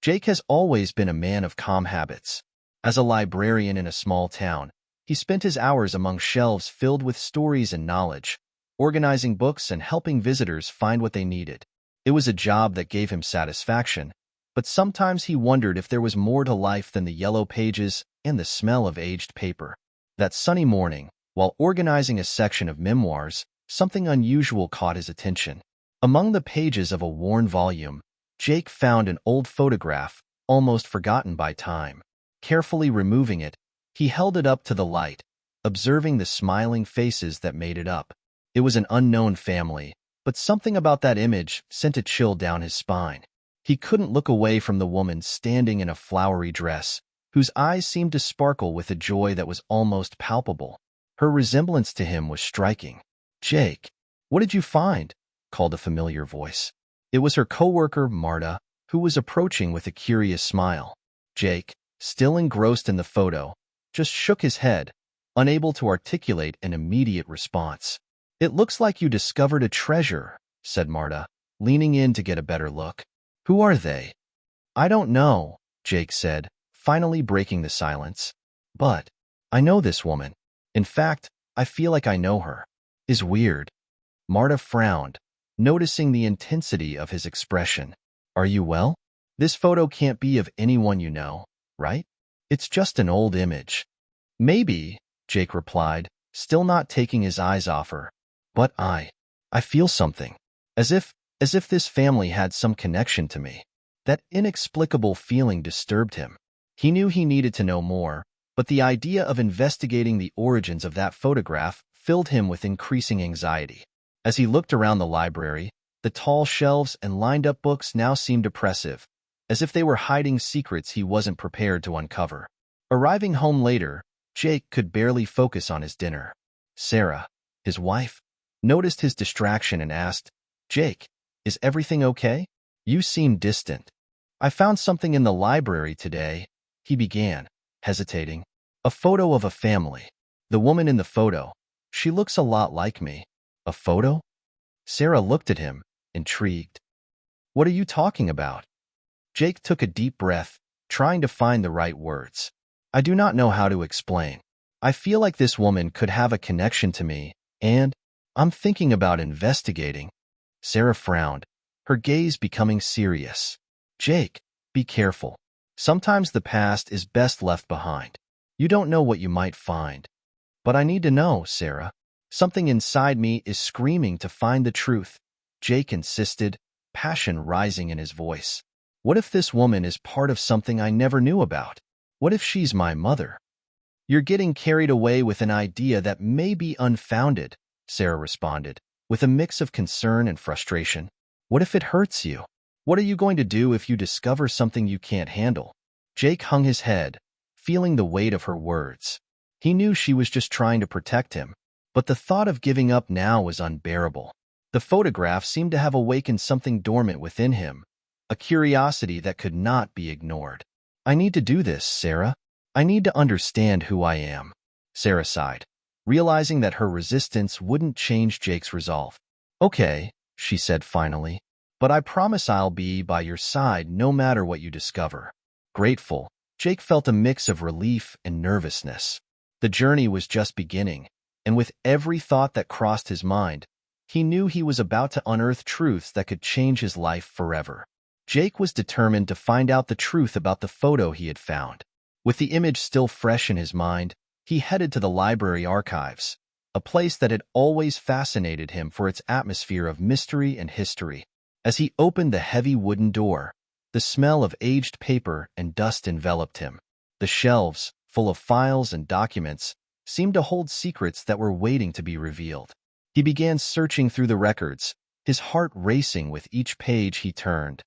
Jake has always been a man of calm habits. As a librarian in a small town, he spent his hours among shelves filled with stories and knowledge, organizing books and helping visitors find what they needed. It was a job that gave him satisfaction, but sometimes he wondered if there was more to life than the yellow pages and the smell of aged paper. That sunny morning, while organizing a section of memoirs, something unusual caught his attention. Among the pages of a worn volume, Jake found an old photograph, almost forgotten by time. Carefully removing it, he held it up to the light, observing the smiling faces that made it up. It was an unknown family, but something about that image sent a chill down his spine. He couldn't look away from the woman standing in a flowery dress, whose eyes seemed to sparkle with a joy that was almost palpable. Her resemblance to him was striking. "Jake, what did you find?" called a familiar voice. It was her coworker, Marta, who was approaching with a curious smile. Jake, still engrossed in the photo, just shook his head, unable to articulate an immediate response. "It looks like you discovered a treasure," said Marta, leaning in to get a better look. "Who are they?" "I don't know," Jake said, finally breaking the silence. "But I know this woman. In fact, I feel like I know her." "Is weird." Marta frowned, noticing the intensity of his expression. "Are you well? This photo can't be of anyone you know, right? It's just an old image." "Maybe," Jake replied, still not taking his eyes off her. "But I feel something. As if this family had some connection to me." That inexplicable feeling disturbed him. He knew he needed to know more, but the idea of investigating the origins of that photograph filled him with increasing anxiety. As he looked around the library, the tall shelves and lined-up books now seemed oppressive, as if they were hiding secrets he wasn't prepared to uncover. Arriving home later, Jake could barely focus on his dinner. Sarah, his wife, noticed his distraction and asked, "Jake, is everything okay? You seem distant." "I found something in the library today," he began, hesitating. "A photo of a family. The woman in the photo, she looks a lot like me." "A photo?" Sarah looked at him, intrigued. "What are you talking about?" Jake took a deep breath, trying to find the right words. "I do not know how to explain. I feel like this woman could have a connection to me, and I'm thinking about investigating." Sarah frowned, her gaze becoming serious. "Jake, be careful. Sometimes the past is best left behind. You don't know what you might find." "But I need to know, Sarah. Something inside me is screaming to find the truth," Jake insisted, passion rising in his voice. "What if this woman is part of something I never knew about? What if she's my mother?" "You're getting carried away with an idea that may be unfounded," Sarah responded, with a mix of concern and frustration. "What if it hurts you? What are you going to do if you discover something you can't handle?" Jake hung his head, feeling the weight of her words. He knew she was just trying to protect him, but the thought of giving up now was unbearable. The photograph seemed to have awakened something dormant within him, a curiosity that could not be ignored. "I need to do this, Sarah. I need to understand who I am." Sarah sighed, realizing that her resistance wouldn't change Jake's resolve. "Okay," she said finally, "but I promise I'll be by your side no matter what you discover." Grateful, Jake felt a mix of relief and nervousness. The journey was just beginning, and with every thought that crossed his mind, he knew he was about to unearth truths that could change his life forever. Jake was determined to find out the truth about the photo he had found. With the image still fresh in his mind, he headed to the library archives, a place that had always fascinated him for its atmosphere of mystery and history. As he opened the heavy wooden door, the smell of aged paper and dust enveloped him. The shelves, full of files and documents, seemed to hold secrets that were waiting to be revealed. He began searching through the records, his heart racing with each page he turned.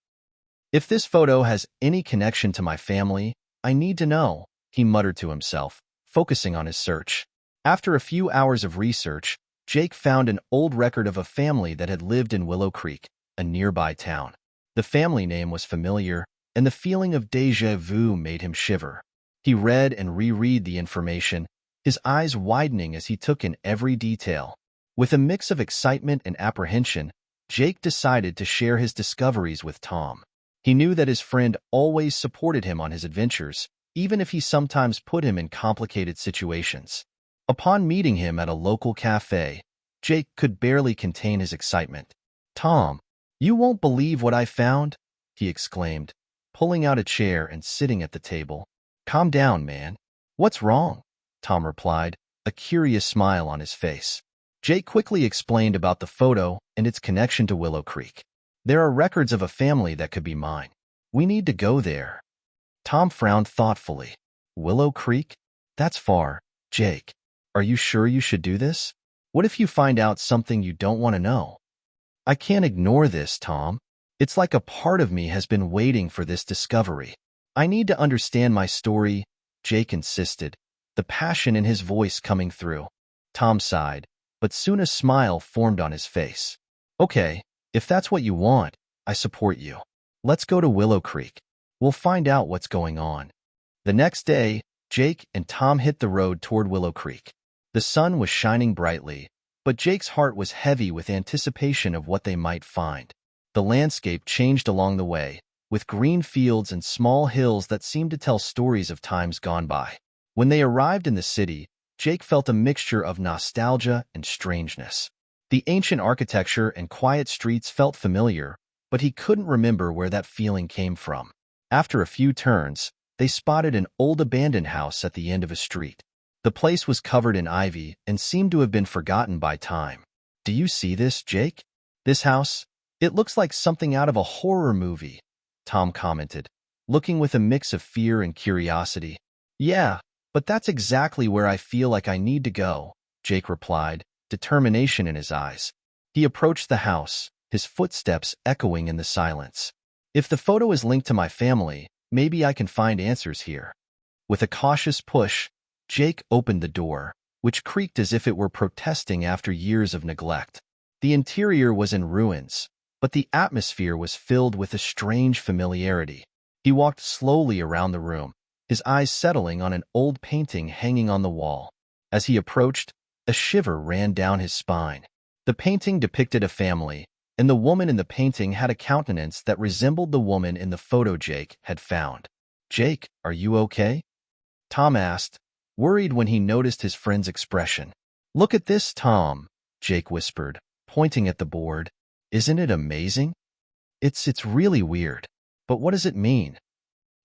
"If this photo has any connection to my family, I need to know," he muttered to himself, focusing on his search. After a few hours of research, Jake found an old record of a family that had lived in Willow Creek, a nearby town. The family name was familiar, and the feeling of déjà vu made him shiver. He read and reread the information, his eyes widening as he took in every detail. With a mix of excitement and apprehension, Jake decided to share his discoveries with Tom. He knew that his friend always supported him on his adventures, even if he sometimes put him in complicated situations. Upon meeting him at a local cafe, Jake could barely contain his excitement. "Tom, you won't believe what I found," he exclaimed, pulling out a chair and sitting at the table. "Calm down, man. What's wrong?" Tom replied, a curious smile on his face. Jake quickly explained about the photo and its connection to Willow Creek. "There are records of a family that could be mine. We need to go there." Tom frowned thoughtfully. "Willow Creek? That's far, Jake. Are you sure you should do this? What if you find out something you don't want to know?" "I can't ignore this, Tom. It's like a part of me has been waiting for this discovery. I need to understand my story," Jake insisted, the passion in his voice coming through. Tom sighed, but soon a smile formed on his face. "Okay, if that's what you want, I support you. Let's go to Willow Creek. We'll find out what's going on." The next day, Jake and Tom hit the road toward Willow Creek. The sun was shining brightly, but Jake's heart was heavy with anticipation of what they might find. The landscape changed along the way, with green fields and small hills that seemed to tell stories of times gone by. When they arrived in the city, Jake felt a mixture of nostalgia and strangeness. The ancient architecture and quiet streets felt familiar, but he couldn't remember where that feeling came from. After a few turns, they spotted an old abandoned house at the end of a street. The place was covered in ivy and seemed to have been forgotten by time. "Do you see this, Jake? This house? It looks like something out of a horror movie," Tom commented, looking with a mix of fear and curiosity. "Yeah, but that's exactly where I feel like I need to go," Jake replied, determination in his eyes. He approached the house, his footsteps echoing in the silence. "If the photo is linked to my family, maybe I can find answers here." With a cautious push, Jake opened the door, which creaked as if it were protesting after years of neglect. The interior was in ruins, but the atmosphere was filled with a strange familiarity. He walked slowly around the room, his eyes settling on an old painting hanging on the wall. As he approached, a shiver ran down his spine. The painting depicted a family, and the woman in the painting had a countenance that resembled the woman in the photo Jake had found. "Jake, are you okay?" Tom asked, worried when he noticed his friend's expression. "Look at this, Tom," Jake whispered, pointing at the board. "Isn't it amazing?" It's really weird. But what does it mean?"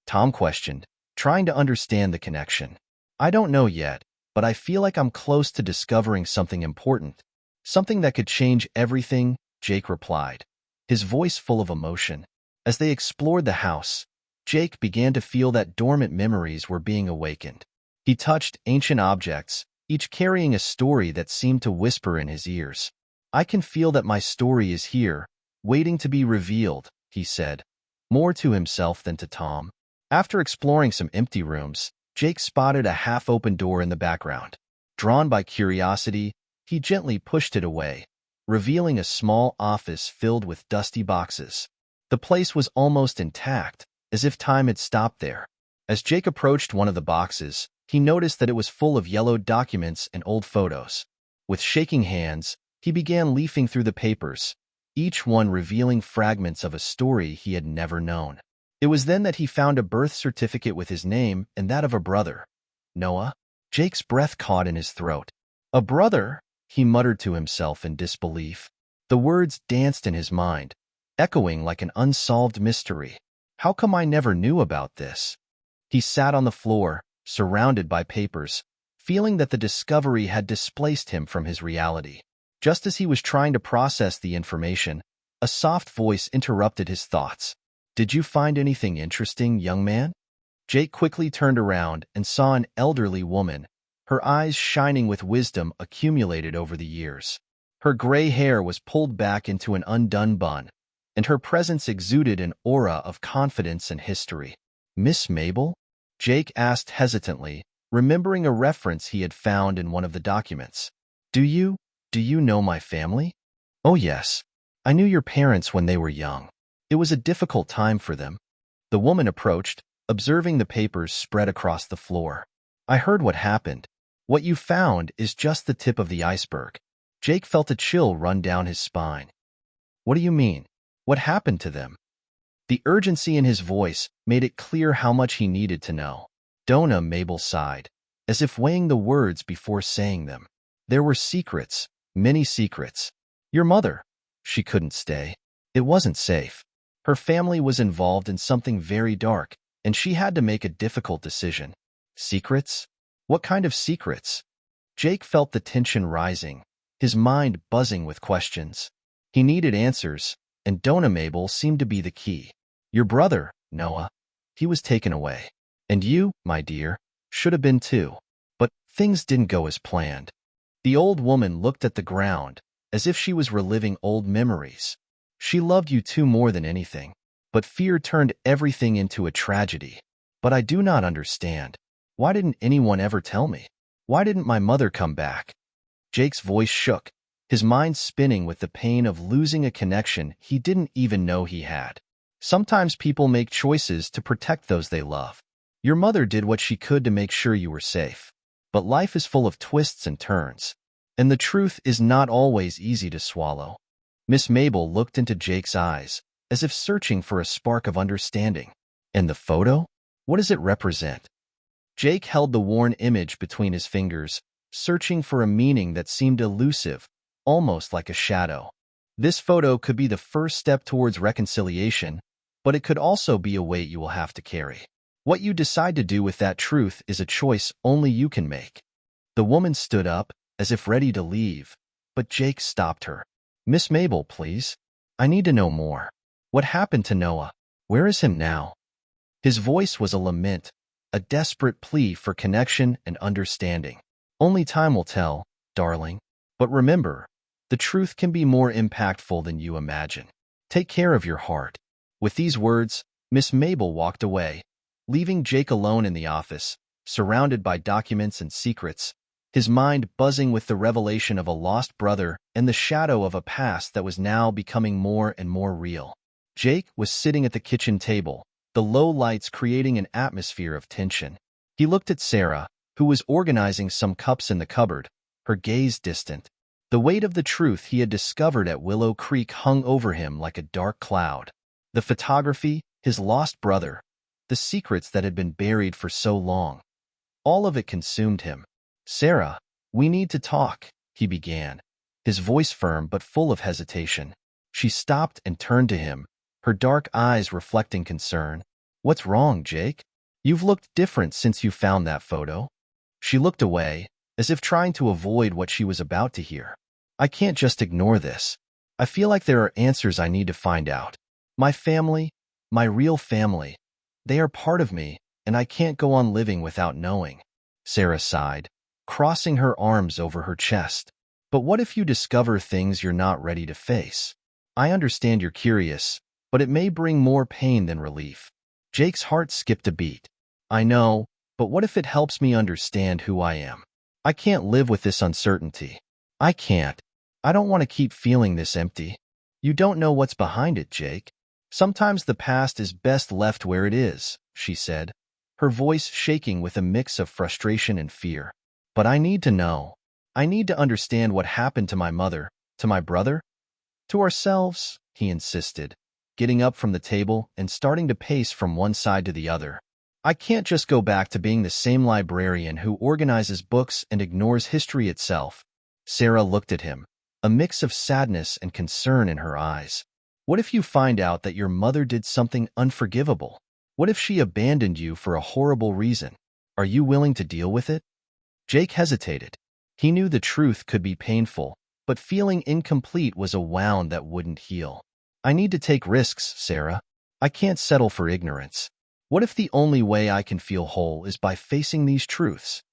Tom questioned, trying to understand the connection. "I don't know yet, but I feel like I'm close to discovering something important. Something that could change everything," Jake replied, his voice full of emotion. As they explored the house, Jake began to feel that dormant memories were being awakened. He touched ancient objects, each carrying a story that seemed to whisper in his ears. "I can feel that my story is here, waiting to be revealed," he said, more to himself than to Tom. After exploring some empty rooms, Jake spotted a half-open door in the background. Drawn by curiosity, he gently pushed it away, revealing a small office filled with dusty boxes. The place was almost intact, as if time had stopped there. As Jake approached one of the boxes, he noticed that it was full of yellowed documents and old photos. With shaking hands, he began leafing through the papers, each one revealing fragments of a story he had never known. It was then that he found a birth certificate with his name and that of a brother. "Noah?" Jake's breath caught in his throat. "A brother?" he muttered to himself in disbelief. The words danced in his mind, echoing like an unsolved mystery. How come I never knew about this? He sat on the floor, surrounded by papers, feeling that the discovery had displaced him from his reality. Just as he was trying to process the information, a soft voice interrupted his thoughts. "Did you find anything interesting, young man?" Jake quickly turned around and saw an elderly woman, her eyes shining with wisdom accumulated over the years. Her gray hair was pulled back into an undone bun, and her presence exuded an aura of confidence and history. "Miss Mabel?" Jake asked hesitantly, remembering a reference he had found in one of the documents. Do you know my family?" "Oh yes. I knew your parents when they were young. It was a difficult time for them." The woman approached, observing the papers spread across the floor. "I heard what happened. What you found is just the tip of the iceberg." Jake felt a chill run down his spine. "What do you mean? What happened to them?" The urgency in his voice made it clear how much he needed to know. Donna, Mabel sighed, as if weighing the words before saying them. There were secrets, many secrets. Your mother. She couldn't stay. It wasn't safe. Her family was involved in something very dark, and she had to make a difficult decision. Secrets? What kind of secrets? Jake felt the tension rising, his mind buzzing with questions. He needed answers, and Donna Mabel seemed to be the key. Your brother, Noah. He was taken away. And you, my dear, should have been too. But things didn't go as planned. The old woman looked at the ground, as if she was reliving old memories. She loved you two more than anything, but fear turned everything into a tragedy. But I do not understand. Why didn't anyone ever tell me? Why didn't my mother come back? Jake's voice shook, his mind spinning with the pain of losing a connection he didn't even know he had. Sometimes people make choices to protect those they love. Your mother did what she could to make sure you were safe. But life is full of twists and turns, and the truth is not always easy to swallow. Miss Mabel looked into Jake's eyes, as if searching for a spark of understanding. And the photo? What does it represent? Jake held the worn image between his fingers, searching for a meaning that seemed elusive, almost like a shadow. This photo could be the first step towards reconciliation, but it could also be a weight you will have to carry. What you decide to do with that truth is a choice only you can make. The woman stood up, as if ready to leave, but Jake stopped her. Miss Mabel, please. I need to know more. What happened to Noah? Where is him now? His voice was a lament, a desperate plea for connection and understanding. Only time will tell, darling. But remember, the truth can be more impactful than you imagine. Take care of your heart. With these words, Miss Mabel walked away, leaving Jake alone in the office, surrounded by documents and secrets, his mind buzzing with the revelation of a lost brother and the shadow of a past that was now becoming more and more real. Jake was sitting at the kitchen table, the low lights creating an atmosphere of tension. He looked at Sarah, who was organizing some cups in the cupboard, her gaze distant. The weight of the truth he had discovered at Willow Creek hung over him like a dark cloud. The photography, his lost brother, the secrets that had been buried for so long. All of it consumed him. Sarah, we need to talk, he began, his voice firm but full of hesitation. She stopped and turned to him, her dark eyes reflecting concern. What's wrong, Jake? You've looked different since you found that photo. She looked away, as if trying to avoid what she was about to hear. I can't just ignore this. I feel like there are answers I need to find out. My family, my real family, they are part of me, and I can't go on living without knowing. Sarah sighed, crossing her arms over her chest. But what if you discover things you're not ready to face? I understand you're curious, but it may bring more pain than relief. Jake's heart skipped a beat. I know, but what if it helps me understand who I am? I can't live with this uncertainty. I can't. I don't want to keep feeling this empty. You don't know what's behind it, Jake. Sometimes the past is best left where it is, she said, her voice shaking with a mix of frustration and fear. But I need to know. I need to understand what happened to my mother, to my brother, to ourselves, he insisted, getting up from the table and starting to pace from one side to the other. I can't just go back to being the same librarian who organizes books and ignores history itself. Sarah looked at him, a mix of sadness and concern in her eyes. What if you find out that your mother did something unforgivable? What if she abandoned you for a horrible reason? Are you willing to deal with it? Jake hesitated. He knew the truth could be painful, but feeling incomplete was a wound that wouldn't heal. I need to take risks, Sarah. I can't settle for ignorance. What if the only way I can feel whole is by facing these truths?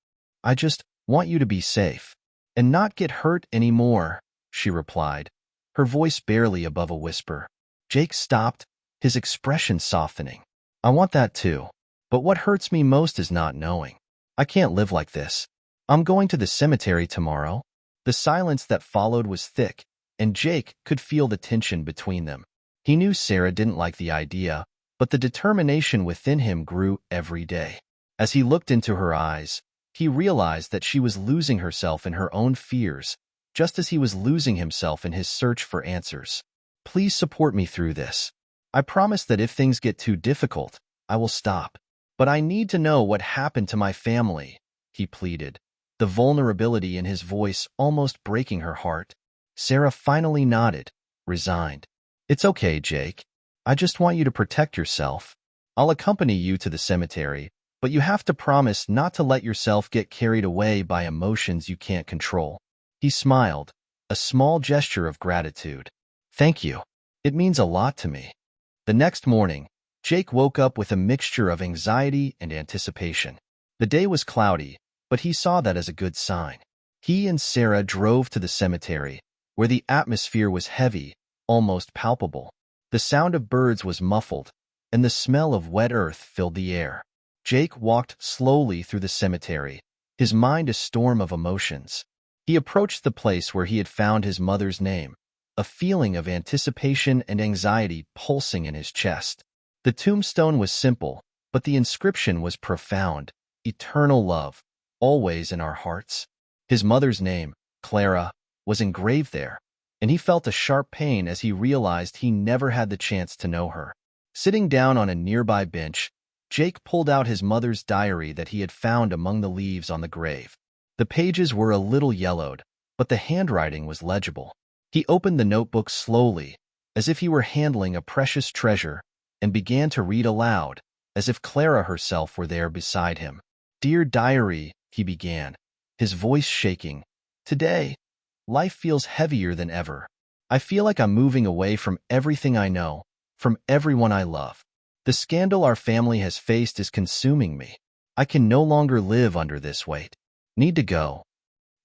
I just want you to be safe and not get hurt anymore, she replied, her voice barely above a whisper. Jake stopped, his expression softening. I want that too, but what hurts me most is not knowing. I can't live like this. I'm going to the cemetery tomorrow. The silence that followed was thick, and Jake could feel the tension between them. He knew Sarah didn't like the idea, but the determination within him grew every day. As he looked into her eyes, he realized that she was losing herself in her own fears, just as he was losing himself in his search for answers. Please support me through this. I promise that if things get too difficult, I will stop. But I need to know what happened to my family, he pleaded, the vulnerability in his voice almost breaking her heart. Sarah finally nodded, resigned. It's okay, Jake. I just want you to protect yourself. I'll accompany you to the cemetery, but you have to promise not to let yourself get carried away by emotions you can't control. He smiled, a small gesture of gratitude. Thank you. It means a lot to me. The next morning, Jake woke up with a mixture of anxiety and anticipation. The day was cloudy, but he saw that as a good sign. He and Sarah drove to the cemetery, where the atmosphere was heavy, almost palpable. The sound of birds was muffled, and the smell of wet earth filled the air. Jake walked slowly through the cemetery, his mind a storm of emotions. He approached the place where he had found his mother's name, a feeling of anticipation and anxiety pulsing in his chest. The tombstone was simple, but the inscription was profound: eternal love, always in our hearts. His mother's name, Clara, was engraved there, and he felt a sharp pain as he realized he never had the chance to know her. Sitting down on a nearby bench, Jake pulled out his mother's diary that he had found among the leaves on the grave. The pages were a little yellowed, but the handwriting was legible. He opened the notebook slowly, as if he were handling a precious treasure, and began to read aloud, as if Clara herself were there beside him. "Dear diary," he began, his voice shaking. "Today, life feels heavier than ever. I feel like I'm moving away from everything I know, from everyone I love. The scandal our family has faced is consuming me. I can no longer live under this weight. Need to go."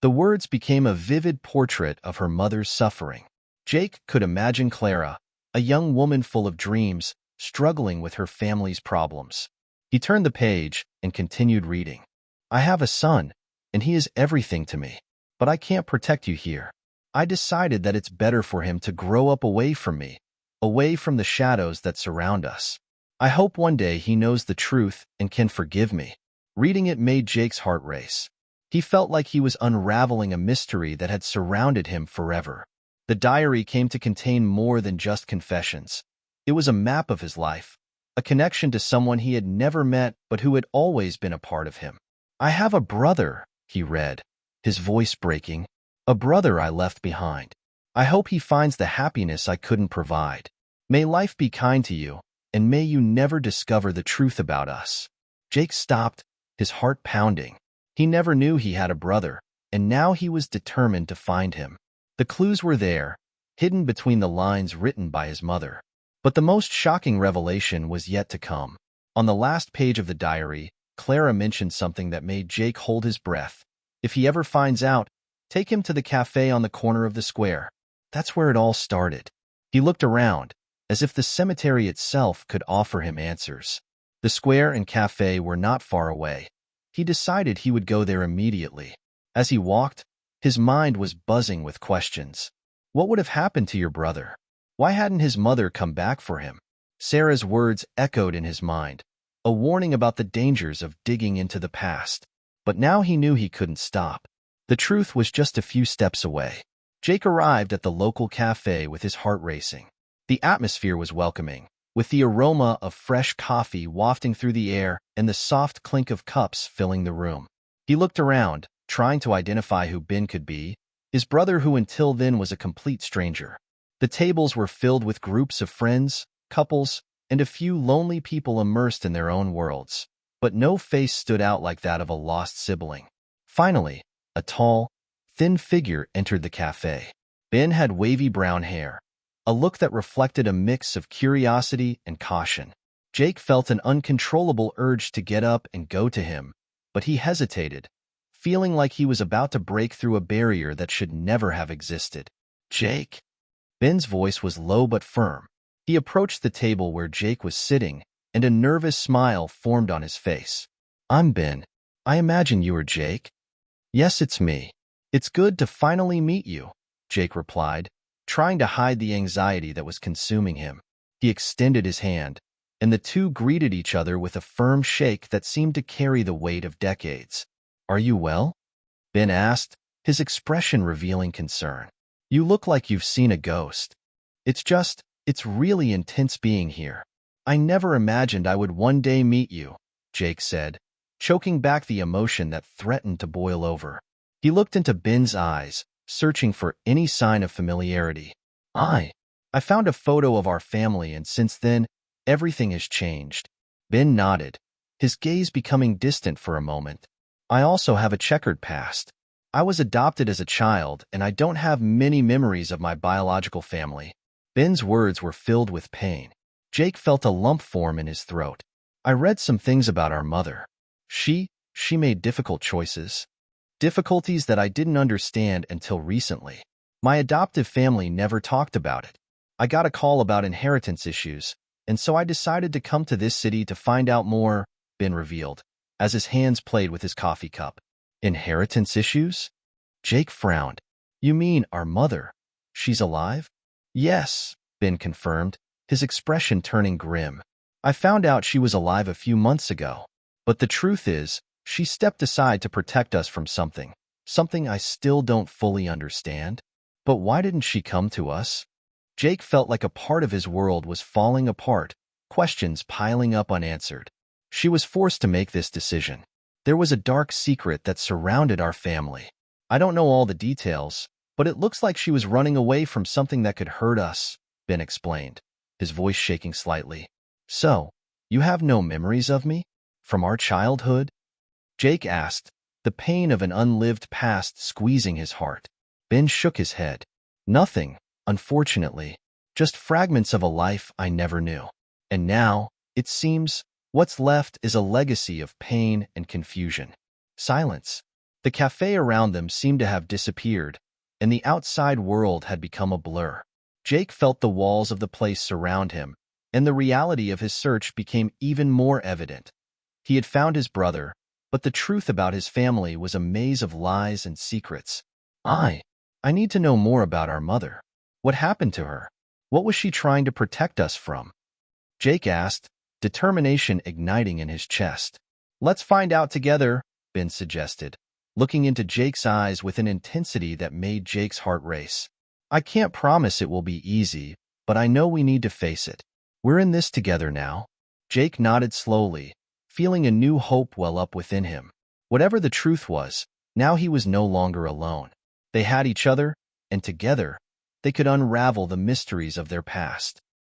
The words became a vivid portrait of her mother's suffering. Jake could imagine Clara, a young woman full of dreams, struggling with her family's problems. He turned the page and continued reading. "I have a son, and he is everything to me. But I can't protect you here. I decided that it's better for him to grow up away from me, away from the shadows that surround us. I hope one day he knows the truth and can forgive me." Reading it made Jake's heart race. He felt like he was unraveling a mystery that had surrounded him forever. The diary came to contain more than just confessions. It was a map of his life, a connection to someone he had never met but who had always been a part of him. "I have a brother," he read, his voice breaking, "a brother I left behind. I hope he finds the happiness I couldn't provide. May life be kind to you, and may you never discover the truth about us." Jake stopped, his heart pounding. He never knew he had a brother, and now he was determined to find him. The clues were there, hidden between the lines written by his mother. But the most shocking revelation was yet to come. On the last page of the diary, Clara mentioned something that made Jake hold his breath. If he ever finds out, take him to the cafe on the corner of the square. That's where it all started. He looked around, as if the cemetery itself could offer him answers. The square and cafe were not far away. He decided he would go there immediately. As he walked, his mind was buzzing with questions. What would have happened to your brother? Why hadn't his mother come back for him? Sarah's words echoed in his mind, a warning about the dangers of digging into the past. But now he knew he couldn't stop. The truth was just a few steps away. Jake arrived at the local cafe with his heart racing. The atmosphere was welcoming, with the aroma of fresh coffee wafting through the air and the soft clink of cups filling the room. He looked around, trying to identify who Ben could be, his brother who until then was a complete stranger. The tables were filled with groups of friends, couples, and a few lonely people immersed in their own worlds. But no face stood out like that of a lost sibling. Finally, a tall, thin figure entered the cafe. Ben had wavy brown hair, a look that reflected a mix of curiosity and caution. Jake felt an uncontrollable urge to get up and go to him, but he hesitated, feeling like he was about to break through a barrier that should never have existed. "Jake?" Ben's voice was low but firm. He approached the table where Jake was sitting, and a nervous smile formed on his face. "I'm Ben. I imagine you are Jake." "Yes, it's me. It's good to finally meet you," Jake replied, trying to hide the anxiety that was consuming him. He extended his hand, and the two greeted each other with a firm shake that seemed to carry the weight of decades. "Are you well?" Ben asked, his expression revealing concern. "You look like you've seen a ghost." It's really intense being here. I never imagined I would one day meet you, Jake said, choking back the emotion that threatened to boil over. He looked into Ben's eyes, searching for any sign of familiarity. I found a photo of our family, and since then, everything has changed. Ben nodded, his gaze becoming distant for a moment. I also have a checkered past. I was adopted as a child, and I don't have many memories of my biological family. Ben's words were filled with pain. Jake felt a lump form in his throat. I read some things about our mother. She made difficult choices. Difficulties that I didn't understand until recently. My adoptive family never talked about it. I got a call about inheritance issues, and so I decided to come to this city to find out more, Ben revealed, as his hands played with his coffee cup. Inheritance issues? Jake frowned. You mean our mother? She's alive? Yes, Ben confirmed, his expression turning grim. I found out she was alive a few months ago. But the truth is, she stepped aside to protect us from something I still don't fully understand. But why didn't she come to us? Jake felt like a part of his world was falling apart, questions piling up unanswered. She was forced to make this decision. There was a dark secret that surrounded our family. I don't know all the details, but it looks like she was running away from something that could hurt us, Ben explained, his voice shaking slightly. So, you have no memories of me? From our childhood? Jake asked, the pain of an unlived past squeezing his heart. Ben shook his head. Nothing, unfortunately, just fragments of a life I never knew. And now, it seems, what's left is a legacy of pain and confusion. Silence. The cafe around them seemed to have disappeared, and the outside world had become a blur. Jake felt the walls of the place surround him, and the reality of his search became even more evident. He had found his brother, but the truth about his family was a maze of lies and secrets. I need to know more about our mother. What happened to her? What was she trying to protect us from? Jake asked, determination igniting in his chest. Let's find out together, Ben suggested, looking into Jake's eyes with an intensity that made Jake's heart race. I can't promise it will be easy, but I know we need to face it. We're in this together now. Jake nodded slowly, feeling a new hope well up within him. Whatever the truth was, now he was no longer alone. They had each other, and together, they could unravel the mysteries of their past.